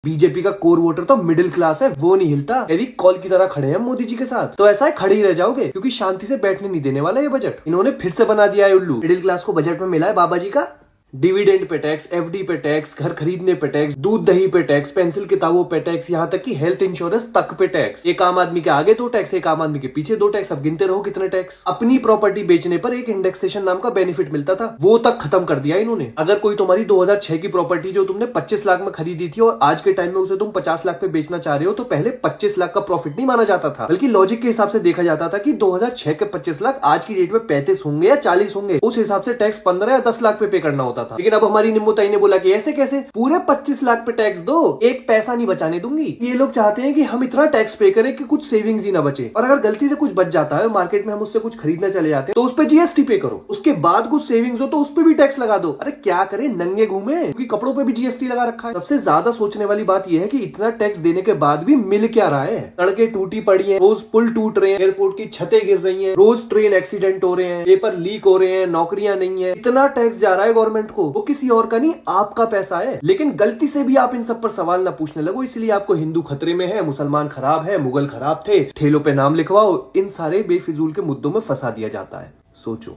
BJP का core voter तो middle class है, वो नहीं हिलता। यदि कॉल की तरह खड़े हैं मोदी जी के साथ तो ऐसा है खड़े ही रह जाओगे, क्योंकि शांति से बैठने नहीं देने वाला ये बजट। इन्होंने फिर से बना दिया है उल्लू। मिडिल क्लास को बजट में मिला है बाबा जी का डिविडेंड पे टैक्स, एफडी पे टैक्स, घर खरीदने पे टैक्स, दूध दही पे टैक्स, पेंसिल किताबों पे टैक्स, यहाँ तक कि हेल्थ इंश्योरेंस तक पे टैक्स। एक आम आदमी के आगे 2 टैक्स, एक आम आदमी के पीछे 2 टैक्स। अब गिनते रहो कितने टैक्स। अपनी प्रॉपर्टी बेचने पर एक इंडेक्सेशन नाम का बेनिफिट मिलता था, वो तक खत्म कर दिया इन्होंने। अगर कोई तुम्हारी 2006 की प्रॉपर्टी जो तुमने 25 लाख में खरीदी थी और आज के टाइम में उसे तुम 50 लाख पे बेचना चाह रहे हो, तो पहले 25 लाख का प्रॉफिट नहीं माना जाता था, बल्कि लॉजिक के हिसाब से देखा जाता था कि 2006 के 25 लाख आज की डेट में 35 होंगे या 40 होंगे। उस हिसाब से टैक्स 15 या 10 लाख पे करना होता था। लेकिन अब हमारी निम्बूताई ने बोला कि ऐसे कैसे, पूरे 25 लाख पे टैक्स दो, एक पैसा नहीं बचाने दूंगी। ये लोग चाहते हैं कि हम इतना टैक्स पे करें कि कुछ सेविंग्स ही ना बचे, और अगर गलती से कुछ बच जाता है मार्केट में, हम उससे कुछ खरीदने चले जाते हैं, तो उस पे जीएसटी पे करो। उसके बाद कुछ सेविंग्स हो तो उस पे भी टैक्स लगा दो। अरे क्या करें, नंगे घूमे, क्योंकि कपड़ों पे भी जीएसटी लगा रखा है। सबसे ज्यादा सोचने वाली बात यह है कि इतना टैक्स देने के बाद भी मिल क्या रहा है। सड़कें टूटी पड़ी है, रोज पुल टूट रहे हैं, एयरपोर्ट की छतें गिर रही है, रोज ट्रेन एक्सीडेंट हो रहे हैं, पेपर लीक हो रहे हैं, नौकरियां नहीं है। इतना टैक्स जा रहा है गवर्नमेंट को, वो किसी और का नहीं, आपका पैसा है। लेकिन गलती से भी आप इन सब पर सवाल ना पूछने लगो, इसलिए आपको हिंदू खतरे में है, मुसलमान खराब है, मुगल खराब थे, ठेलों पे नाम लिखवाओ, इन सारे बेफिजूल के मुद्दों में फंसा दिया जाता है। सोचो।